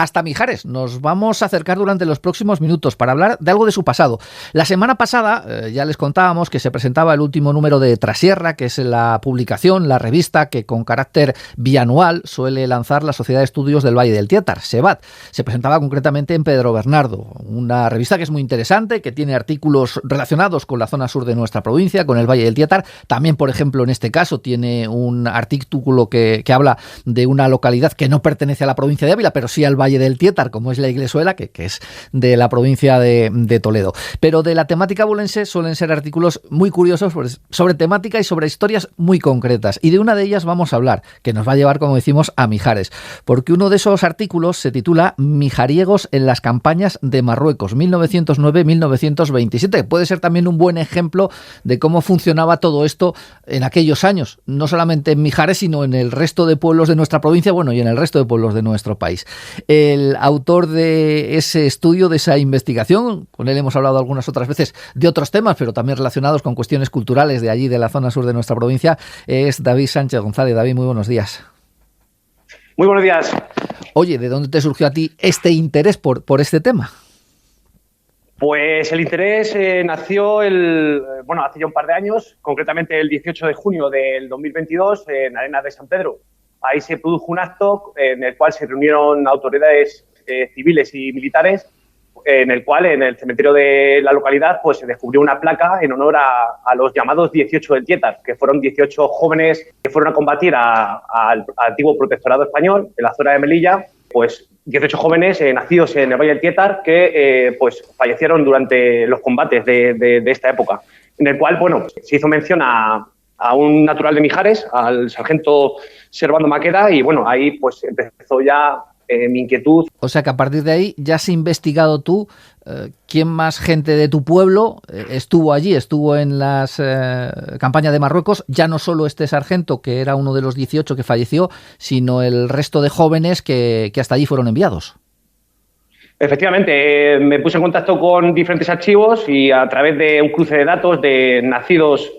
hasta Mijares. Nos vamos a acercar durante los próximos minutos para hablar de algo de su pasado. La semana pasada ya les contábamos que se presentaba el último número de Trasierra, que es la publicación, la revista que con carácter bianual suele lanzar la Sociedad de Estudios del Valle del Tiétar, SEVAT. Se presentaba concretamente en Pedro Bernardo, una revista que es muy interesante, que tiene artículos relacionados con la zona sur de nuestra provincia, con el Valle del Tiétar. También, por ejemplo, en este caso tiene un artículo que habla de una localidad que no pertenece a la provincia de Ávila, pero sí al Valle del Tiétar, como es la Iglesuela, que es de la provincia de Toledo. Pero de la temática abulense suelen ser artículos muy curiosos sobre temática y sobre historias muy concretas. Y de una de ellas vamos a hablar, que nos va a llevar, como decimos, a Mijares. Porque uno de esos artículos se titula Mijariegos en las campañas de Marruecos, 1909-1927. Puede ser también un buen ejemplo de cómo funcionaba todo esto en aquellos años, no solamente en Mijares, sino en el resto de pueblos de nuestra provincia, bueno, y en el resto de pueblos de nuestro país. El autor de ese estudio, de esa investigación, con él hemos hablado algunas otras veces de otros temas, pero también relacionados con cuestiones culturales de allí, de la zona sur de nuestra provincia, es David Sánchez González. David, muy buenos días. Muy buenos días. Oye, ¿de dónde te surgió a ti este interés por este tema? Pues el interés nació hace ya un par de años, concretamente el 18 de junio del 2022 en Arenas de San Pedro. Ahí se produjo un acto en el cual se reunieron autoridades civiles y militares, en el cual en el cementerio de la localidad pues se descubrió una placa en honor a los llamados 18 del Tiétar, que fueron 18 jóvenes que fueron a combatir al antiguo protectorado español en la zona de Melilla, pues 18 jóvenes nacidos en el Valle del Tiétar que pues fallecieron durante los combates de esta época, en el cual bueno, se hizo mención a un natural de Mijares, al sargento Servando Maqueda, y bueno, ahí pues empezó ya mi inquietud. O sea que a partir de ahí ya has investigado tú quién más gente de tu pueblo estuvo allí, estuvo en las campañas de Marruecos, ya no solo este sargento, que era uno de los 18 que falleció, sino el resto de jóvenes que hasta allí fueron enviados. Efectivamente, me puse en contacto con diferentes archivos y a través de un cruce de datos de nacidos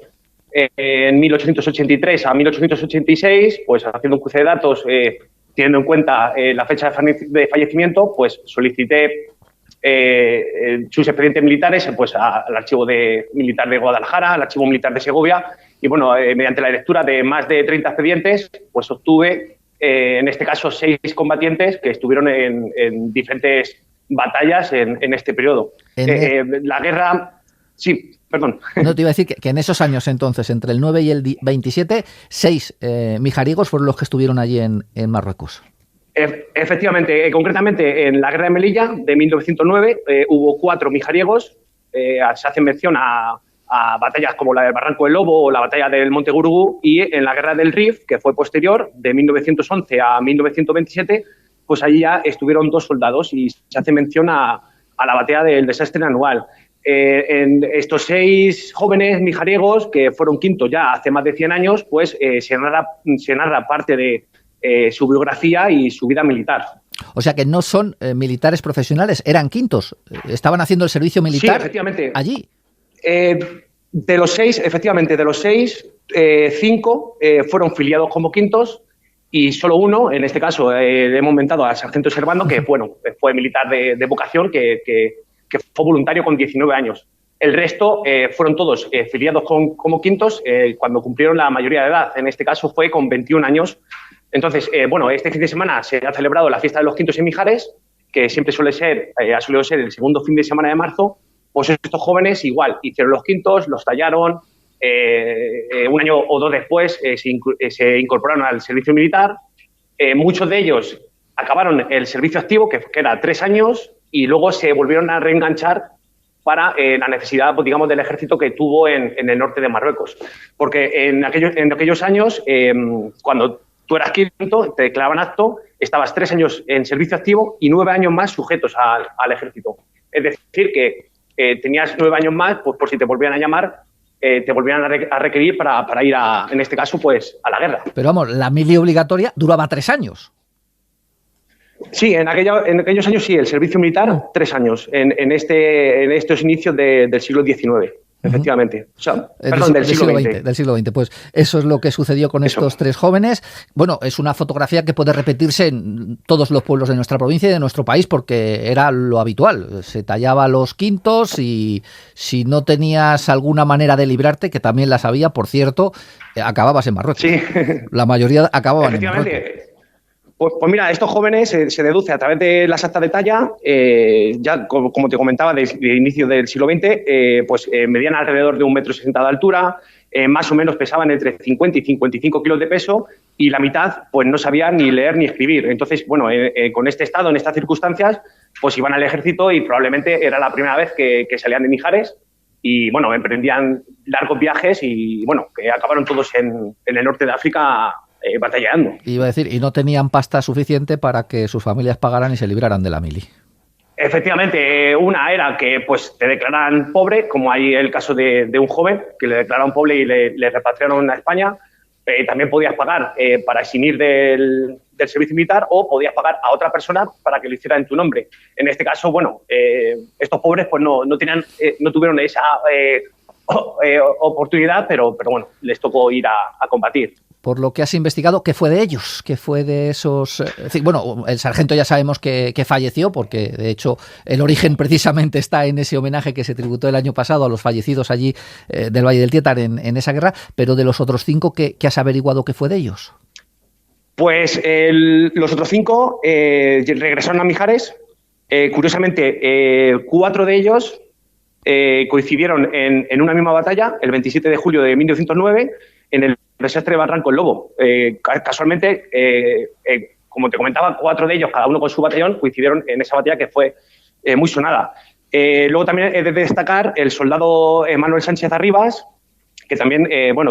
en 1883 a 1886, pues haciendo un cruce de datos, teniendo en cuenta la fecha de fallecimiento, pues solicité sus expedientes militares pues al archivo militar de Guadalajara, al archivo militar de Segovia, y bueno, mediante la lectura de más de 30 expedientes, pues obtuve en este caso 6 combatientes que estuvieron en diferentes batallas en este periodo. La guerra... Sí, perdón. No, te iba a decir que en esos años entonces, entre el 9 y el 27, 6 mijariegos fueron los que estuvieron allí en Marruecos. Efectivamente, concretamente en la guerra de Melilla de 1909 hubo 4 mijariegos. Se hace mención a batallas como la del Barranco del Lobo o la batalla del Monte Gurugú, y en la guerra del Rif, que fue posterior, de 1911 a 1927, pues allí ya estuvieron 2 soldados y se hace mención a la batalla del desastre anual. En estos 6 jóvenes mijariegos, que fueron quintos ya hace más de 100 años, pues se narra parte de su biografía y su vida militar. O sea que no son militares profesionales, eran quintos, estaban haciendo el servicio militar. Sí, efectivamente. Allí. De los 6, efectivamente, de los 6, 5 fueron filiados como quintos y solo uno, en este caso le hemos inventado al sargento Servando, que bueno, fue militar de vocación, que fue voluntario con 19 años. El resto fueron todos filiados como quintos cuando cumplieron la mayoría de edad. En este caso fue con 21 años. Entonces, este fin de semana se ha celebrado la fiesta de los quintos en Mijares, que siempre ha solido ser el segundo fin de semana de marzo. Pues estos jóvenes igual hicieron los quintos, los tallaron, un año o 2 después se incorporaron al servicio militar. Muchos de ellos acabaron el servicio activo, que era 3 años, y luego se volvieron a reenganchar para la necesidad, pues, digamos, del ejército que tuvo en el norte de Marruecos. Porque en aquellos años, cuando tú eras quinto, te declaraban acto, estabas 3 años en servicio activo y 9 años más sujetos al ejército. Es decir, que tenías 9 años más, pues por si te volvían a llamar, te volvían a requerir para ir, en este caso, pues a la guerra. Pero vamos, la mili obligatoria duraba 3 años. Sí, en aquellos años sí, el servicio militar, 3 años, en estos inicios del siglo XIX. efectivamente. O sea, perdón, del siglo XX. Del siglo XX. Pues eso es lo que sucedió con estos tres jóvenes. Bueno, es una fotografía que puede repetirse en todos los pueblos de nuestra provincia y de nuestro país porque era lo habitual. Se tallaba los quintos y si no tenías alguna manera de librarte, que también las había, por cierto, acababas en Marruecos. Sí. La mayoría acababan en Marruecos. Pues mira, estos jóvenes se deduce a través de las actas de talla, ya como te comentaba, desde el inicio del siglo XX, medían alrededor de 1,60 m de altura, más o menos pesaban entre 50 y 55 kilos de peso y la mitad pues no sabían ni leer ni escribir. Entonces, bueno, con este estado, en estas circunstancias, pues iban al ejército y probablemente era la primera vez que salían de Mijares y, bueno, emprendían largos viajes y, bueno, que acabaron todos en el norte de África batallando. Iba a decir, y no tenían pasta suficiente para que sus familias pagaran y se libraran de la mili. Efectivamente, una era que pues te declararan pobre, como hay el caso de un joven que le declararon pobre y le repatriaron a España. También podías pagar para eximir del servicio militar o podías pagar a otra persona para que lo hiciera en tu nombre. En este caso, bueno, estos pobres pues no tuvieron esa oportunidad, pero bueno, les tocó ir a combatir. Por lo que has investigado, ¿qué fue de ellos? ¿Qué fue de esos...? Bueno, el sargento ya sabemos que falleció, porque de hecho el origen precisamente está en ese homenaje que se tributó el año pasado a los fallecidos allí del Valle del Tietar en esa guerra, pero de los otros 5, ¿qué has averiguado qué fue de ellos? Pues los otros 5 regresaron a Mijares. Curiosamente, 4 de ellos coincidieron en una misma batalla, el 27 de julio de 1909, en el desastre de Barranco el Lobo. Casualmente, como te comentaba, 4 de ellos, cada uno con su batallón, coincidieron en esa batalla que fue muy sonada. Luego también he de destacar el soldado Manuel Sánchez Arribas, que también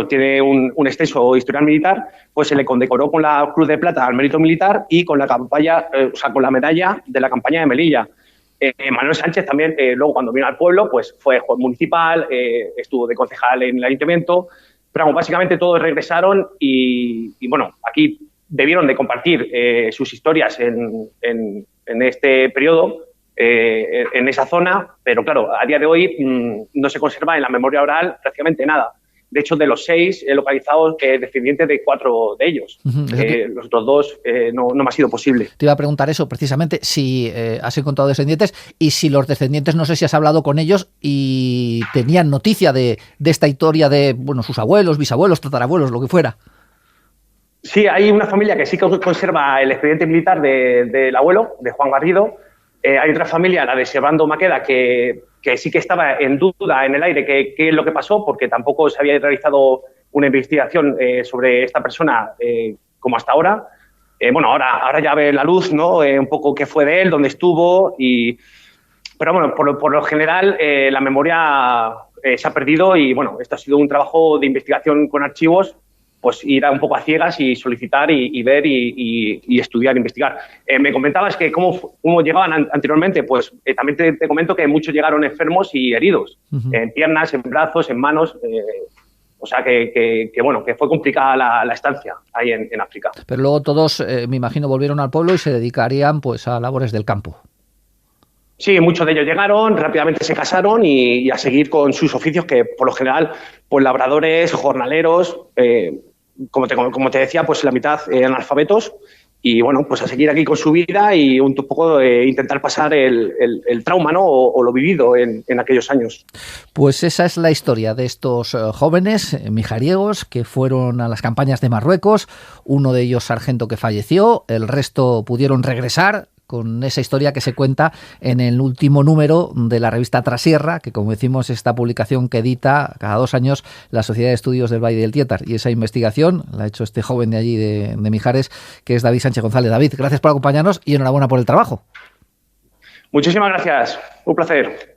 tiene un extenso historial militar, pues se le condecoró con la Cruz de Plata al mérito militar y con con la medalla de la campaña de Melilla. Manuel Sánchez también, luego cuando vino al pueblo, pues fue juez municipal, estuvo de concejal en el ayuntamiento. Pero básicamente todos regresaron y bueno, aquí debieron de compartir sus historias en este periodo, en esa zona, pero claro, a día de hoy no se conserva en la memoria oral prácticamente nada. De hecho, de los 6 he localizado descendientes de 4 de ellos. Los otros 2 no me ha sido posible. Te iba a preguntar eso precisamente, si has encontrado descendientes y si los descendientes, no sé si has hablado con ellos y tenían noticia de esta historia de sus abuelos, bisabuelos, tatarabuelos, lo que fuera. Sí, hay una familia que sí que conserva el expediente militar del abuelo, de Juan Garrido. Hay otra familia, la de Servando Maqueda, que sí que estaba en duda, en el aire, qué es lo que pasó, porque tampoco se había realizado una investigación sobre esta persona como hasta ahora. Ahora ya ve la luz, ¿no? Un poco qué fue de él, dónde estuvo. Pero bueno, por lo general la memoria se ha perdido y bueno, esto ha sido un trabajo de investigación con archivos, pues ir un poco a ciegas y solicitar y ver y estudiar, investigar. Me comentabas que cómo llegaban anteriormente, pues también te comento que muchos llegaron enfermos y heridos, en piernas, en brazos, en manos, o sea que fue complicada la estancia ahí en África. Pero luego todos, me imagino, volvieron al pueblo y se dedicarían pues a labores del campo. Sí, muchos de ellos llegaron, rápidamente se casaron y a seguir con sus oficios, que por lo general, pues labradores, jornaleros, como te decía, pues la mitad analfabetos y bueno, pues a seguir aquí con su vida y un poco intentar pasar el trauma, ¿no? O lo vivido en aquellos años. Pues esa es la historia de estos jóvenes mijariegos que fueron a las campañas de Marruecos, uno de ellos sargento que falleció, el resto pudieron regresar, con esa historia que se cuenta en el último número de la revista Trasierra, que como decimos, esta publicación que edita cada 2 años la Sociedad de Estudios del Valle del Tietar. Y esa investigación la ha hecho este joven de allí, de Mijares, que es David Sánchez González. David, gracias por acompañarnos y enhorabuena por el trabajo. Muchísimas gracias. Un placer.